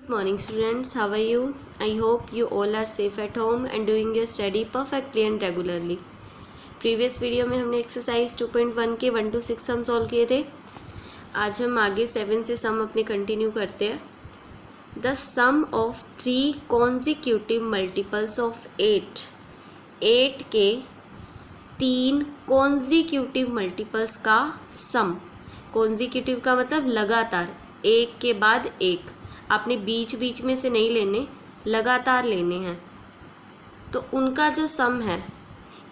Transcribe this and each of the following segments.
Good morning students, how are you? I hope you all are safe at home and doing your study perfectly and regularly. Previous video में हमने exercise 2.1 के 1 to 6 sum solve किए थे. आज हम आगे 7 से सम अपने कंटिन्यू करते हैं. The sum of 3 consecutive multiples of 8 के 3 कॉन्जिक्यूटिव मल्टीपल्स का सम. कॉन्जिक्यूटिव का मतलब लगातार, एक के बाद एक. आपने बीच बीच में से नहीं लेने, लगातार लेने हैं. तो उनका जो सम है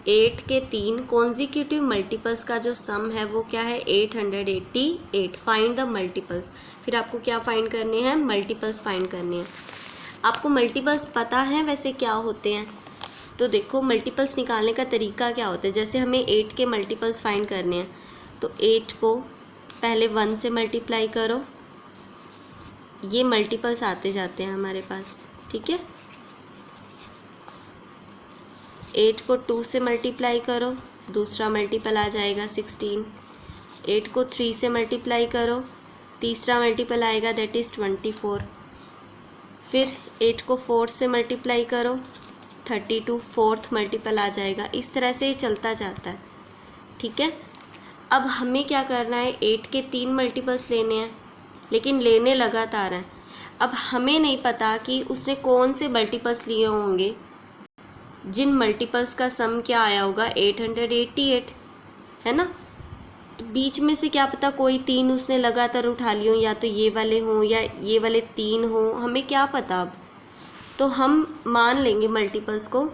8 के 3 कॉन्जिक्यूटिव मल्टीपल्स का जो सम है वो क्या है 888. Find the multiples. फिर आपको क्या फाइंड करने हैं, मल्टीपल्स फाइंड करने हैं. आपको मल्टीपल्स पता है वैसे क्या होते हैं. तो देखो मल्टीपल्स निकालने का तरीका क्या होता है. जैसे हमें 8 के मल्टीपल्स फाइंड करने हैं तो 8 को पहले 1 से मल्टीप्लाई करो. ये मल्टीपल्स आते जाते हैं हमारे पास, ठीक है. 8 को 2 से मल्टीप्लाई करो, दूसरा मल्टीपल आ जाएगा 16. 8 को 3 से मल्टीप्लाई करो, तीसरा मल्टीपल आएगा दैट इज़ 24. फिर 8 को 4 से मल्टीप्लाई करो, 32 फोर्थ मल्टीपल आ जाएगा. इस तरह से ये चलता जाता है, ठीक है. अब हमें क्या करना है, 8 के 3 मल्टीपल्स लेने हैं, लेकिन लेने लगातार हैं. अब हमें नहीं पता कि उसने कौन से मल्टीपल्स लिए होंगे जिन मल्टीपल्स का सम क्या आया होगा 888, है ना. तो बीच में से क्या पता कोई 3 उसने लगातार उठा लिए हों, या तो ये वाले हों या ये वाले 3 हों, हमें क्या पता. अब तो हम मान लेंगे मल्टीपल्स को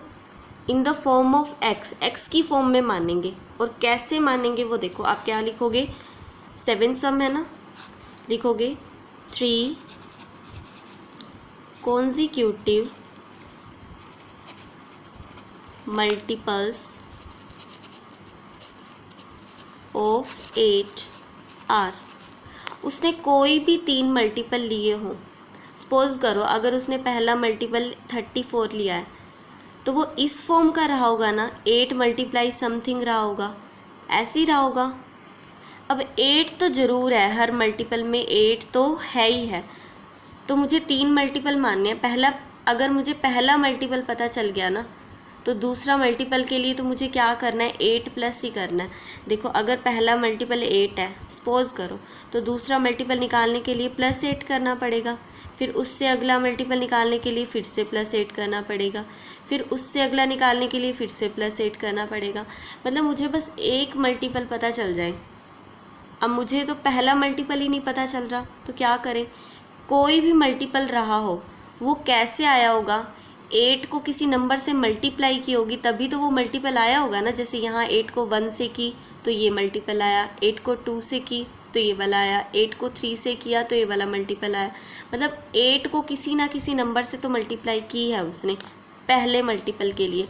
in the form of x की फॉर्म में मानेंगे. और कैसे मानेंगे वो देखो. आप क्या लिखोगे, 7 सम है ना, लिखोगे 3 कॉन्जिक्यूटिव मल्टीपल्स ऑफ 8 आर. उसने कोई भी 3 मल्टीपल लिए हों. सपोज करो अगर उसने पहला मल्टीपल 34 लिया है तो वो इस फॉर्म का रहा होगा ना, 8 मल्टीप्लाई समथिंग रहा होगा, ऐसे ही रहा होगा. अब 8 तो ज़रूर है, हर मल्टीपल में 8 तो है ही है. तो मुझे 3 मल्टीपल मानने हैं. पहला, अगर मुझे पहला मल्टीपल पता चल गया ना तो दूसरा मल्टीपल के लिए तो मुझे क्या करना है, 8 प्लस ही करना है. देखो अगर पहला मल्टीपल 8 है सपोज करो, तो दूसरा मल्टीपल निकालने के लिए प्लस 8 करना पड़ेगा. फिर उससे अगला मल्टीपल निकालने के लिए फिर से प्लस 8 करना पड़ेगा. फिर उससे अगला निकालने के लिए फिर से प्लस 8 करना पड़ेगा. मतलब मुझे बस एक मल्टीपल पता चल जाए. अब मुझे तो पहला मल्टीपल ही नहीं पता चल रहा, तो क्या करें. कोई भी मल्टीपल रहा हो वो कैसे आया होगा, 8 को किसी नंबर से मल्टीप्लाई की होगी तभी तो वो मल्टीपल आया होगा ना. जैसे यहाँ 8 को 1 से की तो ये मल्टीपल आया, 8 को 2 से की तो ये वाला आया, 8 को 3 से किया तो ये वाला मल्टीपल आया. मतलब 8 को किसी ना किसी नंबर से तो मल्टीप्लाई की है उसने पहले मल्टीपल के लिए.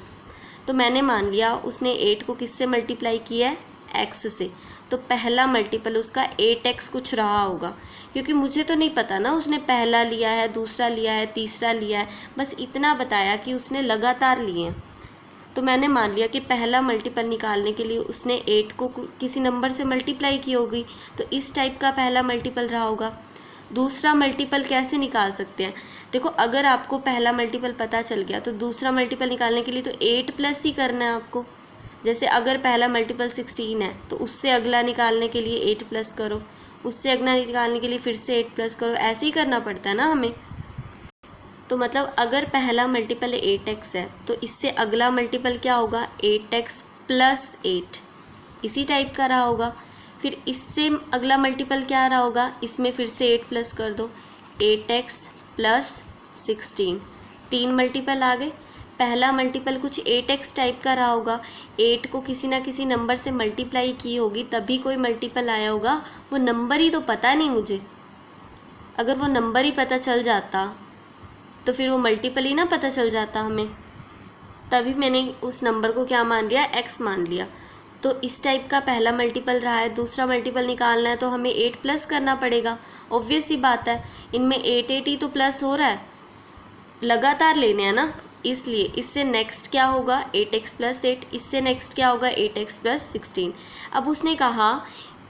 तो मैंने मान लिया उसने 8 को किससे मल्टीप्लाई किया है, x से. तो पहला मल्टीपल उसका 8x कुछ रहा होगा, क्योंकि मुझे तो नहीं पता ना उसने पहला लिया है, दूसरा लिया है, तीसरा लिया है. बस इतना बताया कि उसने लगातार लिए हैं. तो मैंने मान लिया कि पहला मल्टीपल निकालने के लिए उसने 8 को किसी नंबर से मल्टीप्लाई की होगी, तो इस टाइप का पहला मल्टीपल रहा होगा. दूसरा मल्टीपल कैसे निकाल सकते हैं, देखो अगर आपको पहला मल्टीपल पता चल गया तो दूसरा मल्टीपल निकालने के लिए तो 8 प्लस ही करना है आपको. जैसे अगर पहला मल्टीपल 16 है तो उससे अगला निकालने के लिए 8 प्लस करो, उससे अगला निकालने के लिए फिर से 8 प्लस करो, ऐसे ही करना पड़ता है ना हमें. तो मतलब अगर पहला मल्टीपल 8x है तो इससे अगला मल्टीपल क्या होगा, 8x प्लस 8, इसी टाइप का रहा होगा. फिर इससे अगला मल्टीपल क्या रहा होगा, इसमें फिर से 8 प्लस कर दो, 8x प्लस 16. 3 मल्टीपल आ गए. पहला मल्टीपल कुछ 8x टाइप का रहा होगा, 8 को किसी ना किसी नंबर से मल्टीप्लाई की होगी तभी कोई मल्टीपल आया होगा. वो नंबर ही तो पता नहीं मुझे. अगर वो नंबर ही पता चल जाता तो फिर वो मल्टीपल ही ना पता चल जाता हमें. तभी मैंने उस नंबर को क्या मान लिया, x मान लिया. तो इस टाइप का पहला मल्टीपल रहा है. दूसरा मल्टीपल निकालना है तो हमें 8 प्लस करना पड़ेगा. ऑब्वियस सी बात है, इनमें 8 ही तो प्लस हो रहा है, लगातार लेने हैं ना, इसलिए. इससे नेक्स्ट क्या होगा, 8x प्लस 8. इससे नेक्स्ट क्या होगा, 8x प्लस 16. अब उसने कहा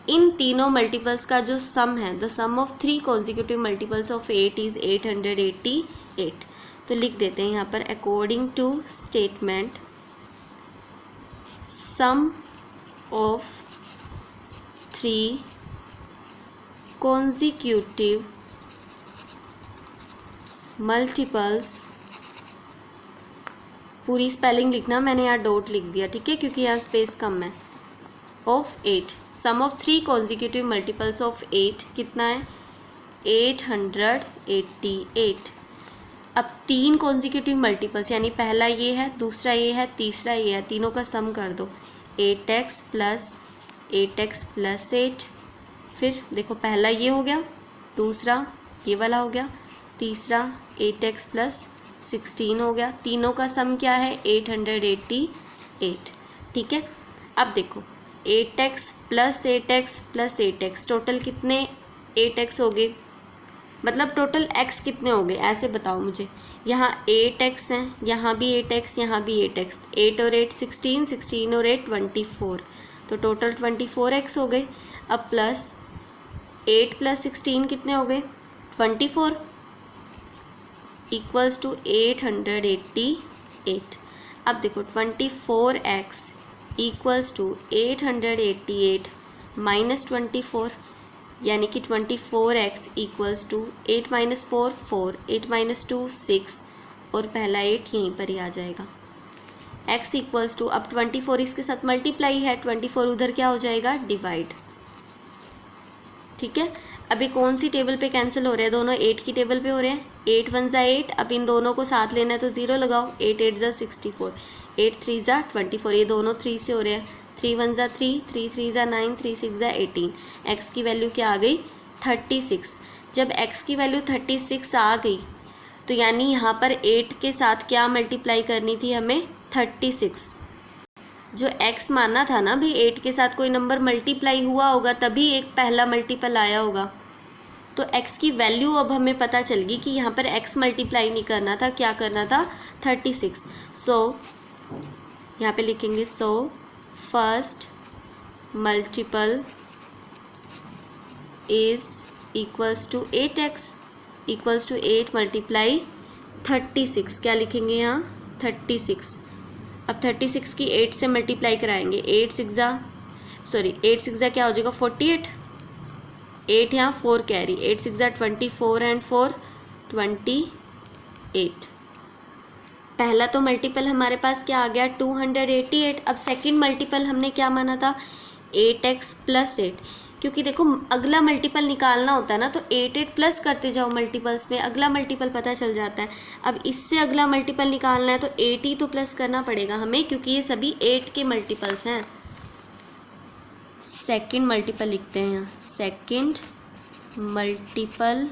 इन तीनों मल्टीपल्स का जो सम है, the sum of 3 consecutive multiples of 8 is 888। तो लिख देते हैं यहाँ पर according to statement sum of 3 consecutive multiples, पूरी स्पेलिंग लिखना, मैंने यहाँ डॉट लिख दिया, ठीक है, क्योंकि यहाँ स्पेस कम है, of 8, sum of 3 consecutive multiples of 8 कितना है 888। अब 3 कॉन्जिक्यूटिव मल्टीपल्स यानी पहला ये है, दूसरा ये है, तीसरा ये है, तीनों का सम कर दो 8x प्लस 8, फिर देखो पहला ये हो गया, दूसरा ये वाला हो गया, तीसरा 8x प्लस 16 हो गया, तीनों का सम क्या है 888, ठीक है। अब देखो 8x plus 8x plus 8x total कितने 8x हो गए, मतलब टोटल x कितने हो गए ऐसे बताओ मुझे। यहाँ 8x हैं, यहाँ भी 8x, यहाँ भी 8x, 8 और 8 16, 16 और 8 24, तो टोटल 24x हो गए। अब प्लस 8 प्लस 16 कितने हो गए 24 इक्वल्स टू 888। अब देखो 24x इक्वल्स टू 888 माइनस 24, यानी कि 24x equals to 8 minus 4 4, 8 minus 2 6, और पहला 8 यहीं पर ही आ जाएगा। x इक्वल्स टू, अब 24 इसके साथ मल्टीप्लाई है, 24 उधर क्या हो जाएगा डिवाइड, ठीक है। अभी कौन सी टेबल पे कैंसिल हो रहे हैं, दोनों 8 की टेबल पे हो रहे हैं, 8 1 ज़ा 8, अब इन दोनों को साथ लेना है तो 0 लगाओ, 8 8 ज़ा 64, 8 3 ज़ा 24, ये दोनों 3 से हो रहे हैं, 3 1 ज़ा 3, 3 3 ज़ा 9, 3 6 ज़ा 18, x की वैल्यू क्या आ गई 36। जब x की वैल्यू 36 आ गई तो यानी यहाँ पर 8 के साथ क्या मल्टीप्लाई करनी थी हमें 36, जो x माना था ना भी 8 के साथ कोई नंबर मल्टीप्लाई हुआ होगा तभी एक पहला मल्टीपल आया होगा, तो x की वैल्यू अब हमें पता चल गई कि यहाँ पर x मल्टीप्लाई नहीं करना था, क्या करना था 36। सो यहाँ पे लिखेंगे so first multiple is equals to 8x equals to 8 multiply 36, क्या लिखेंगे यहाँ 36। अब 36 की 8 से मल्टीप्लाई कराएंगे, 8 6 ज़ा क्या हो जाएगा 48, 8 यहाँ 4 कैरी, 8 6 ज़ा 24 एंड 4 28। पहला तो मल्टीपल हमारे पास क्या आ गया 288। अब सेकंड मल्टीपल हमने क्या माना था 8x प्लस 8, क्योंकि देखो अगला मल्टीपल निकालना होता है ना तो 8 8 प्लस करते जाओ मल्टीपल्स में, अगला मल्टीपल पता चल जाता है। अब इससे अगला मल्टीपल निकालना है तो 8 ही तो प्लस करना पड़ेगा हमें, क्योंकि ये सभी 8 के मल्टीपल्स हैं। सेकंड मल्टीपल लिखते हैं यहाँ, second multiple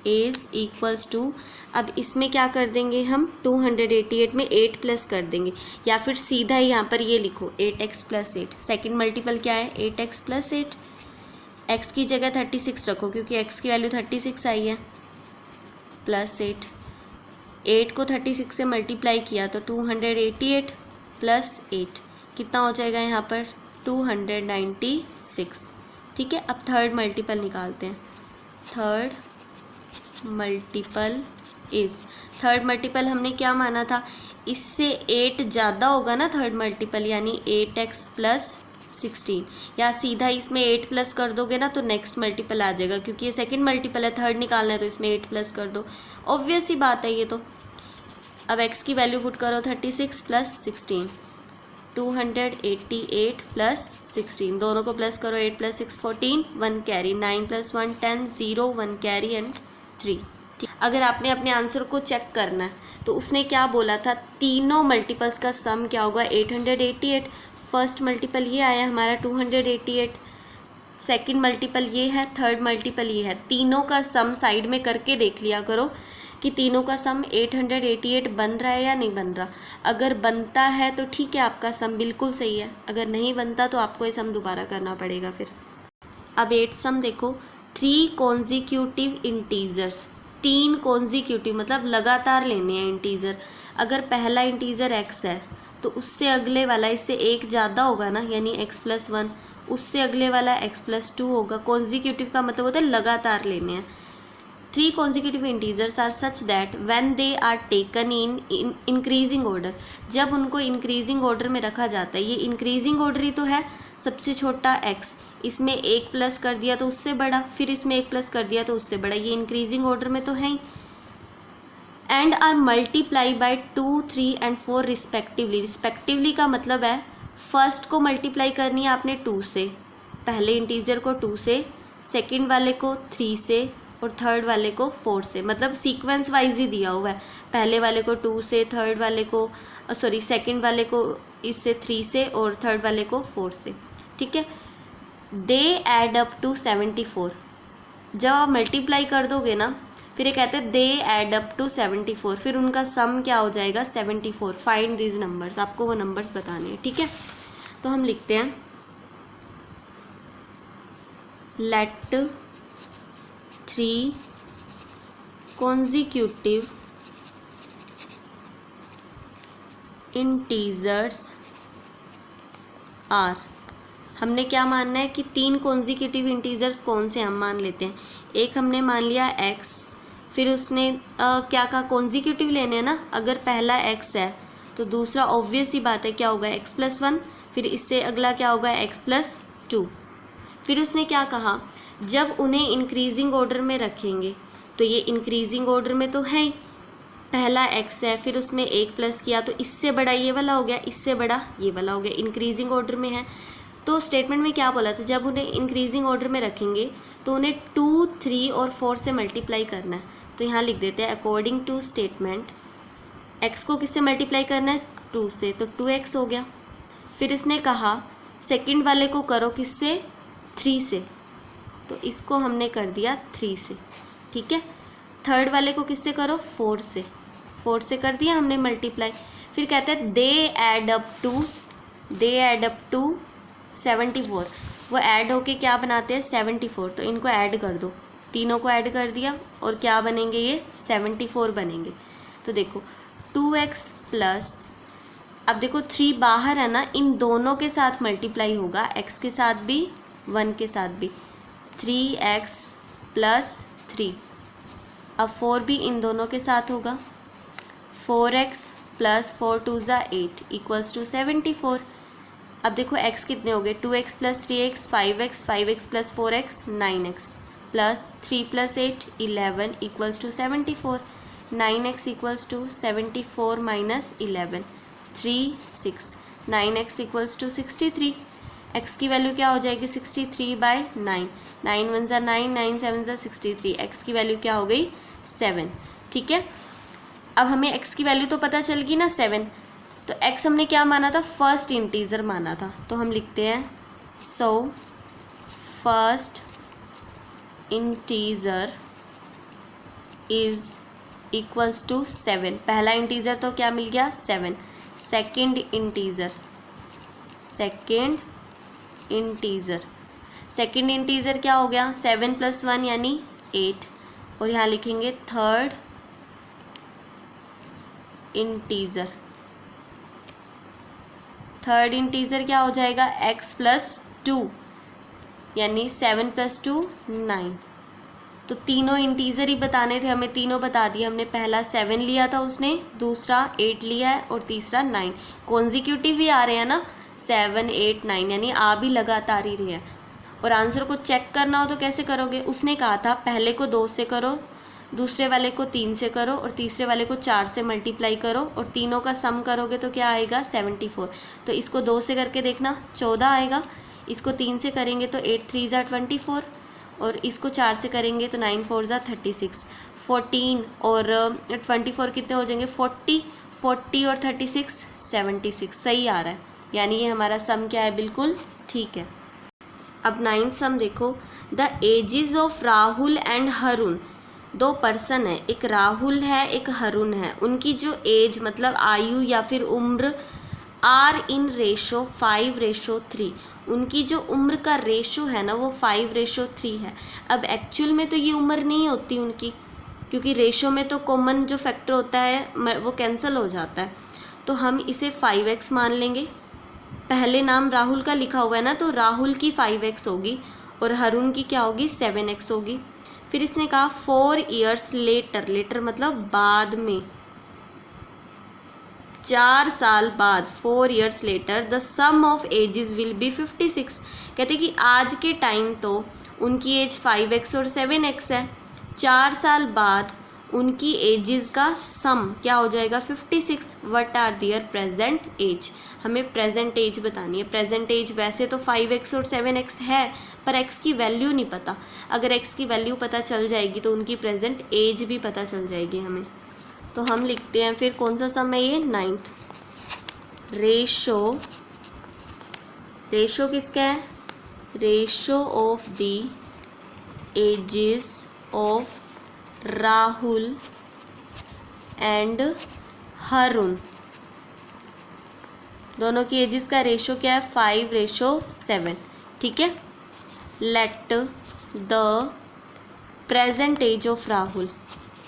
is equals to, अब इसमें क्या कर देंगे हम 288 में 8 प्लस कर देंगे, या फिर सीधा ही यहाँ पर ये लिखो 8x प्लस 8। सेकेंड मल्टीपल क्या है 8x प्लस 8, x की जगह 36 रखो क्योंकि x की वैल्यू 36 आई है, प्लस 8, 8 को 36 से मल्टीप्लाई किया तो 288 प्लस 8 कितना हो जाएगा यहाँ पर 296, ठीक है। अब थर्ड मल्टीपल निकालते हैं, third multiple is, third multiple हमने क्या माना था, इससे 8 ज़्यादा होगा ना थर्ड मल्टीपल, यानी 8x प्लस 16, या सीधा इसमें 8 प्लस कर दोगे ना तो नेक्स्ट मल्टीपल आ जाएगा, क्योंकि ये सेकंड मल्टीपल है, थर्ड निकालना है तो इसमें 8 प्लस कर दो, ऑब्वियस ही बात है ये तो। अब x की वैल्यू पुट करो 36 प्लस 16, 288 प्लस 16, दोनों को प्लस करो, 8 plus 6 14, 1 carry, 9 plus 1 10, 0 1 carry and 3। अगर आपने अपने आंसर को चेक करना है तो उसने क्या बोला था, तीनों मल्टीपल्स का सम क्या होगा 888। फर्स्ट मल्टीपल ये आया हमारा 288, सेकंड मल्टीपल ये है, थर्ड मल्टीपल ये है, तीनों का सम साइड में करके देख लिया करो कि तीनों का सम 888 बन रहा है या नहीं बन रहा। अगर बनता है तो ठीक है, आपका सम बिल्कुल सही है, अगर नहीं बनता तो आपको ये सम दोबारा करना पड़ेगा फिर। अब 8 सम देखो, 3 कॉन्जिक्यूटिव इंटीजर्स, 3 कॉन्जिक्यूटिव मतलब लगातार लेने हैं इंटीजर। अगर पहला इंटीजर x है तो उससे अगले वाला इससे 1 ज़्यादा होगा ना, यानी x प्लस 1, उससे अगले वाला x+2 होगा। कॉन्जिक्यूटिव का मतलब होता है लगातार लेने हैं। 3 consecutive integers are such that when they are taken in increasing order, जब उनको increasing order में रखा जाता है, ये increasing order ही तो है, सबसे छोटा x, इसमें 1 प्लस कर दिया तो उससे बड़ा, फिर इसमें 1 प्लस कर दिया तो उससे बड़ा, ये increasing order में तो है ही, and are multiply by 2, 3 and 4 respectively। respectively का मतलब है फर्स्ट को मल्टीप्लाई करनी है आपने 2 से, पहले इंटीजर को 2 से, सेकंड वाले को 3 से और थर्ड वाले को 4 से, मतलब सीक्वेंस वाइज ही दिया हुआ है, पहले वाले को 2 से, थर्ड वाले को सेकंड वाले को इससे 3 से और थर्ड वाले को 4 से, ठीक है। दे एड अप टू 74, जब आप मल्टीप्लाई कर दोगे ना, फिर ये कहते हैं दे एड अप टू 74, फिर उनका सम क्या हो जाएगा 74। फाइंड दीज नंबर्स, आपको वो नंबर्स बताने हैं, ठीक है। तो हम लिखते हैं लेट 3 consecutive integers are, हमने क्या मानना है कि 3 consecutive integers कौन से हम मान लेते हैं। एक हमने मान लिया x, फिर उसने क्या कहा consecutive लेने हैं ना, अगर पहला x है तो दूसरा ऑब्वियस ही बात है क्या होगा x+1, फिर इससे अगला क्या होगा x+2। फिर उसने क्या कहा, जब उन्हें इंक्रीजिंग ऑर्डर में रखेंगे, तो ये इंक्रीजिंग ऑर्डर में तो है ही, पहला x है, फिर उसमें 1 प्लस किया तो इससे बड़ा ये वाला हो गया, इससे बड़ा ये वाला हो गया, इंक्रीजिंग ऑर्डर में है। तो स्टेटमेंट में क्या बोला था, जब उन्हें इंक्रीजिंग ऑर्डर में रखेंगे तो उन्हें 2, 3 और 4 से मल्टीप्लाई करना है। तो यहाँ लिख देते हैं अकॉर्डिंग टू स्टेटमेंट x को किससे मल्टीप्लाई करना है 2 से, तो 2x हो गया। फिर इसने कहा सेकंड वाले को करो किससे 3 से, तो इसको हमने कर दिया 3 से, ठीक है। थर्ड वाले को किससे करो 4 से, 4 से कर दिया हमने मल्टीप्लाई। फिर कहते हैं दे एड अप टू 74, वो ऐड होके क्या बनाते हैं 74, तो इनको ऐड कर दो, तीनों को ऐड कर दिया और क्या बनेंगे ये 74 बनेंगे। तो देखो 2x प्लस, अब देखो 3 बाहर है ना, इन दोनों के साथ मल्टीप्लाई होगा, x के साथ भी 1 के साथ भी, 3x प्लस 3, अब 4 भी इन दोनों के साथ होगा, 4x प्लस 4 2 = 8 इक्वल्स टू 74। अब देखो x कितने हो गए 2x plus 3x 5x, 5x plus 4x 9x plus 3 plus 8 11 equals to 74। 9x equals to 74 minus 11 3 6, 9x equals to 63। x की वैल्यू क्या हो जाएगी 63/9, 9 1 = 9, 9 7 = 63, x की वैल्यू क्या हो गई 7, ठीक है। अब हमें x की वैल्यू तो पता चल गई ना 7, तो x हमने क्या माना था फर्स्ट इंटीजर माना था, तो हम लिखते हैं so first integer is equals to 7, पहला इंटीजर तो क्या मिल गया 7, सेकेंड इंटीजर क्या हो गया 7 + 1 यानी 8, और यहाँ लिखेंगे थर्ड इंटीजर क्या हो जाएगा x+2 यानी 7 + 2 9। तो तीनों इंटीजर ही बताने थे, हमें तीनों बता दिए हमने, पहला 7 लिया था उसने, दूसरा 8 लिया है और तीसरा 9। कॉन्जिक्यूटिव भी आ रहे हैं ना 7 8 9, यानी आ भी लगातार ही रहे हैं। और आंसर को चेक करना हो तो कैसे करोगे, उसने कहा था पहले को 2 से करो, दूसरे वाले को 3 से करो और तीसरे वाले को 4 से मल्टीप्लाई करो और तीनों का सम करोगे तो क्या आएगा 74। तो इसको 2 से करके देखना 14 आएगा, इसको 3 से करेंगे तो 8 3 = 24 और इसको 4 से करेंगे तो 9 4 = 36, 14 और 24 कितने हो जाएंगे 40 और 36 76, सही आ रहा है, यानी ये हमारा सम क्या है बिल्कुल ठीक है। अब 9th सम देखो, the ages of Rahul and Harun, 2 person है, एक राहुल है एक हरुण है, उनकी जो एज मतलब आयु या फिर उम्र आर इन रेशो 5:3, उनकी जो उम्र का रेशो है ना वो 5:3 है। अब एक्चुअल में तो ये उम्र नहीं होती उनकी, क्योंकि रेशो में तो कॉमन जो फैक्टर होता है वो कैंसिल हो जाता है, तो हम इसे 5x मान लेंगे, पहले नाम राहुल का लिखा हुआ है ना, तो राहुल की 5x होगी और हरुण की क्या होगी 7x होगी। फिर इसने कहा 4 years लेटर, लेटर मतलब बाद में, 4 साल बाद, 4 years later the sum of ages will be 56। कहते कि आज के टाइम तो उनकी एज 5x और 7x है, 4 साल बाद उनकी एजेस का सम क्या हो जाएगा 56। What are their present age, हमें प्रेजेंट एज बतानी है। प्रेजेंट एज वैसे तो 5x और 7x है, पर x की वैल्यू नहीं पता। अगर x की वैल्यू पता चल जाएगी तो उनकी प्रेजेंट एज भी पता चल जाएगी हमें। तो हम लिखते हैं फिर कौन सा सम है ये 9th। रेशो, रेशो किसका है, ratio of the ages of Rahul and Harun, दोनों की एजेस का रेशो क्या है 5:7। ठीक है। Let the present age of Rahul,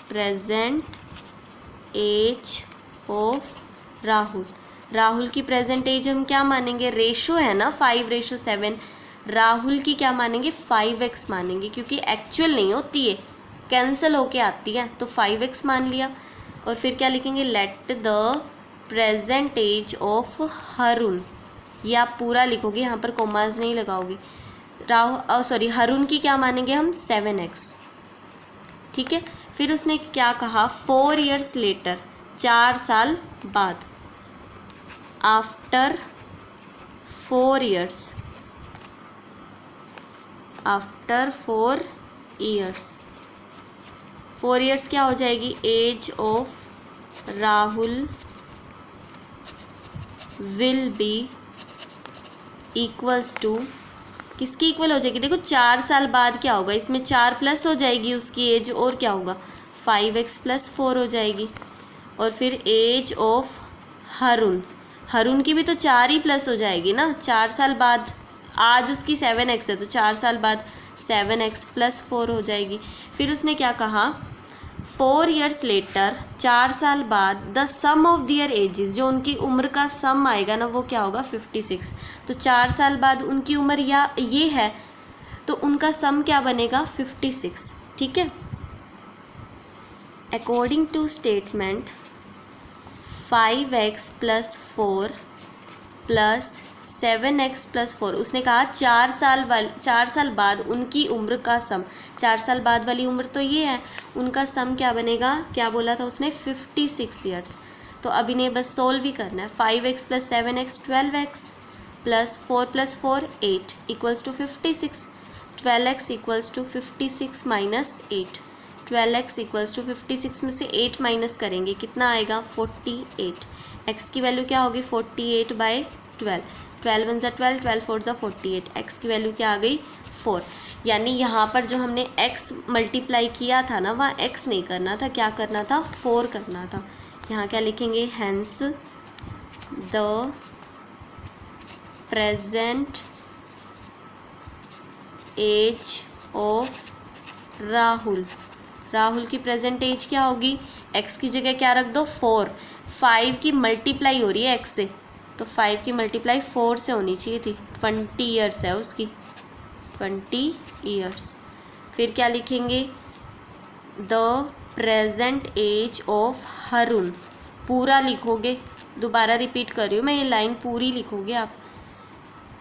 present age of Rahul, Rahul की प्रेजेंट एज हम क्या मानेंगे, रेशो है ना 5:7, राहुल की क्या मानेंगे 5x मानेंगे, क्योंकि एक्चुअल नहीं होती है, कैंसिल होके आती है, तो 5x मान लिया। और फिर क्या लिखेंगे, let the present age of Harun, ये आप पूरा लिखोगे, यहाँ पर कोमास नहीं लगाओगे। हरुण की क्या मानेंगे हम 7x। ठीक है। फिर उसने क्या कहा 4 years लेटर, 4 साल बाद, after 4 years, after 4 years, 4 years क्या हो जाएगी, age of Rahul will be equals to, किसकी इक्वल हो जाएगी, देखो 4 साल बाद क्या होगा, इसमें 4 प्लस हो जाएगी उसकी एज, और क्या होगा 5x + 4 हो जाएगी। और फिर एज ऑफ हरुण, हरुण की भी तो 4 ही प्लस हो जाएगी ना, 4 साल बाद, आज उसकी 7x है तो 4 साल बाद 7x + 4 हो जाएगी। फिर उसने क्या कहा 4 years लेटर, 4 साल बाद, the sum of their ages, जो उनकी उम्र का सम आएगा ना वो क्या होगा 56। तो 4 साल बाद उनकी उम्र या ये है तो उनका सम क्या बनेगा 56। ठीक है। According to statement 5x + 4 + 7x + 4, उसने कहा 4 साल बाद उनकी उम्र का सम, 4 साल बाद वाली उम्र तो ये है, उनका सम क्या बनेगा, क्या बोला था उसने 56 years। तो अब इन्हें बस सोल्व ही करना है। 5x + 7x 12x + 4 + 4 8 = 56, 12x = 56 - 8, 12x = 56 में से 8 माइनस करेंगे कितना आएगा 48। x की वैल्यू क्या होगी 48/12, 12 × 12, 12 × 4 = 48, x की वैल्यू क्या आ गई 4। यानी यहाँ पर जो हमने x मल्टीप्लाई किया था ना, वहाँ x नहीं करना था, क्या करना था 4 करना था। यहाँ क्या लिखेंगे, hence the present age of Rahul, Rahul की प्रेजेंट एज क्या होगी, x की जगह क्या रख दो 4, 5 की मल्टीप्लाई हो रही है x से, तो 5 की मल्टीप्लाई 4 से होनी चाहिए थी, 20 years है उसकी, 20 years। फिर क्या लिखेंगे, the present age of Harun, पूरा लिखोगे, दोबारा रिपीट कर रही हूँ मैं, ये लाइन पूरी लिखोगे आप।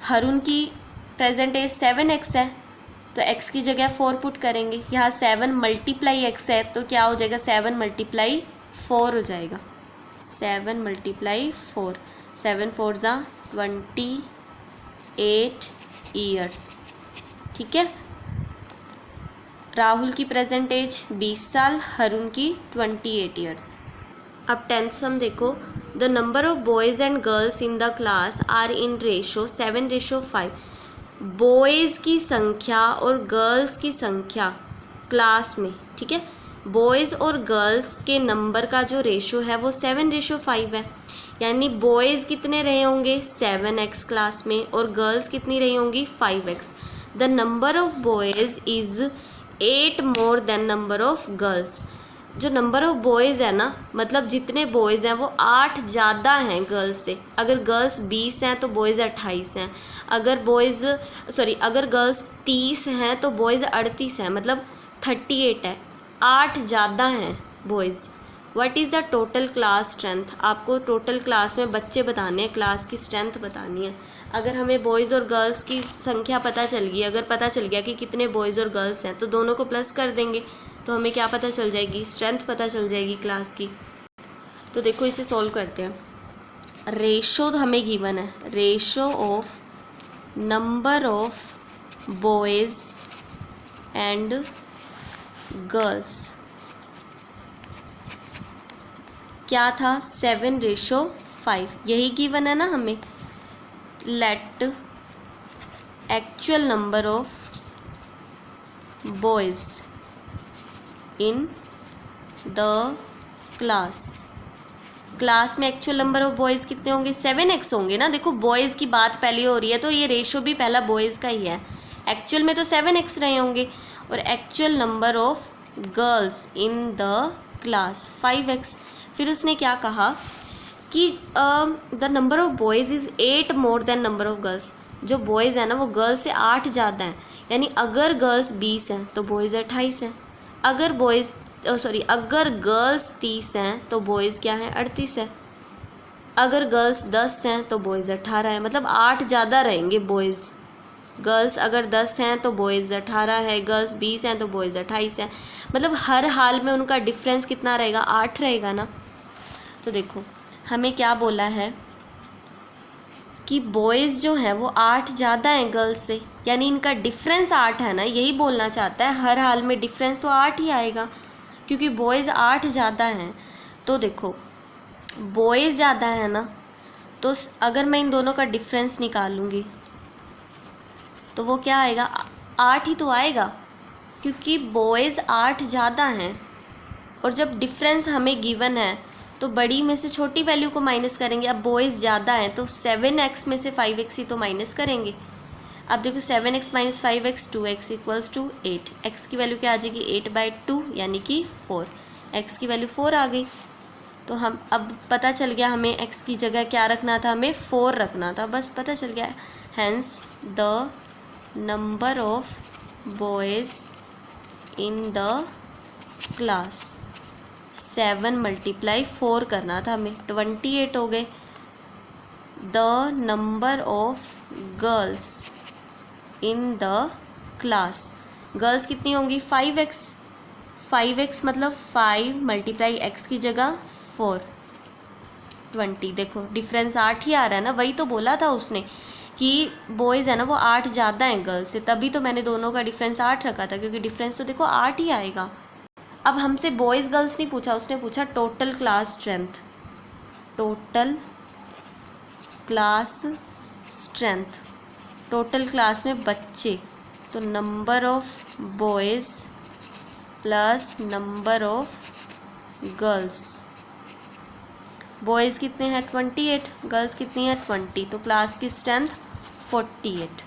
हरुण की प्रेजेंट एज 7x है तो x की जगह 4 पुट करेंगे, यहाँ 7 × x है तो क्या हो जाएगा 7 × 4 हो जाएगा, 7 × 4, 7 × 4 = 28 years। ठीक है। राहुल की प्रेजेंट एज 20 साल, हरुण की 28 years। अब 10th सम देखो, the number of boys and girls in the class are in ratio 7:5। Boys की संख्या और गर्ल्स की संख्या क्लास में, ठीक है, बॉयज़ और गर्ल्स के नंबर का जो रेशो है वो 7:5 है। यानी बॉयज़ कितने रहे होंगे 7x क्लास में और गर्ल्स कितनी रही होंगी 5x। The number of boys is 8 more than number of girls. जो नंबर ऑफ बॉयज़ है ना, मतलब जितने बॉयज़ हैं वो 8 ज़्यादा हैं गर्ल्स से। अगर गर्ल्स 20 हैं तो बॉयज़ 28 हैं। अगर गर्ल्स 30 हैं तो बॉयज़ 38 हैं, मतलब 38 है। 8 ज़्यादा हैं boys. What is the total class strength? आपको टोटल क्लास में बच्चे बताने हैं, क्लास की स्ट्रेंथ बतानी है। अगर हमें बॉयज़ और गर्ल्स की संख्या पता चल गई, अगर पता चल गया कि कितने बॉयज़ और गर्ल्स हैं, तो दोनों को प्लस कर देंगे तो हमें क्या पता चल जाएगी? स्ट्रेंथ पता चल जाएगी क्लास की। तो देखो इसे सॉल्व करते हैं। रेशो हमें गिवन है, ratio of number of boys and girls क्या था? 7:5, यही गिवन है ना हमें। Let actual number of boys in the class में एक्चुअल नंबर ऑफ बॉयज़ कितने होंगे? 7x होंगे ना। देखो बॉयज़ की बात पहले हो रही है तो ये रेशो भी पहला बॉयज़ का ही है। एक्चुअल में तो 7x रहे होंगे, और actual number of girls in the class 5x। फिर उसने क्या कहा कि the number of boys is 8 more than number of girls. जो बॉयज़ हैं ना वो गर्ल्स से 8 ज़्यादा हैं, यानी अगर गर्ल्स 20 हैं तो बॉयज़ 28 हैं। अगर गर्ल्स 30 हैं तो बॉयज़ क्या हैं? 38 है। अगर गर्ल्स 10 हैं तो बॉयज़ 18 है, मतलब 8 ज़्यादा रहेंगे बॉयज़। गर्ल्स अगर 10 हैं तो बॉयज़ 18 है, गर्ल्स 20 हैं तो बॉयज़ 28 है। मतलब हर हाल में उनका डिफरेंस कितना रहेगा? 8 रहेगा ना। तो देखो हमें क्या बोला है कि बॉयज़ जो हैं वो 8 ज़्यादा हैं गर्ल्स से, यानी इनका डिफरेंस 8 है ना। यही बोलना चाहता है, हर हाल में डिफरेंस तो 8 ही आएगा क्योंकि बॉयज़ 8 ज़्यादा हैं। तो देखो बॉयज़ ज़्यादा है ना, तो अगर मैं इन दोनों का डिफरेंस निकालूंगी तो वो क्या आएगा? 8 ही तो आएगा, क्योंकि बॉयज़ 8 ज़्यादा हैं। और जब डिफरेंस हमें गिवन है तो बड़ी में से छोटी वैल्यू को माइनस करेंगे। अब बॉयज़ ज़्यादा हैं तो 7x में से 5x ही तो माइनस करेंगे। अब देखो 7x minus 5x 2x equals to 8। x की वैल्यू क्या आ जाएगी? 8/2 यानी कि 4। x की वैल्यू 4 आ गई। तो हम अब पता चल गया हमें x की जगह क्या रखना था? हमें 4 रखना था, बस पता चल गया। Hence the number of boys in the class 7 × 4 करना था हमें, 28 हो गए। The number of girls in the class, girls कितनी होंगी? 5x मतलब 5 × x की जगह 4, 20। देखो डिफरेंस 8 ही आ रहा है ना, वही तो बोला था उसने कि बॉयज़ है ना वो 8 ज़्यादा हैं गर्ल्स से, तभी तो मैंने दोनों का डिफरेंस 8 रखा था, क्योंकि डिफरेंस तो देखो 8 ही आएगा। अब हमसे बॉयज़ गर्ल्स नहीं पूछा, उसने पूछा total class strength. Total class strength, total class में बच्चे, तो number of boys plus number of girls. Boys कितने हैं? 28, गर्ल्स कितनी है? 20, तो क्लास की स्ट्रेंथ 48।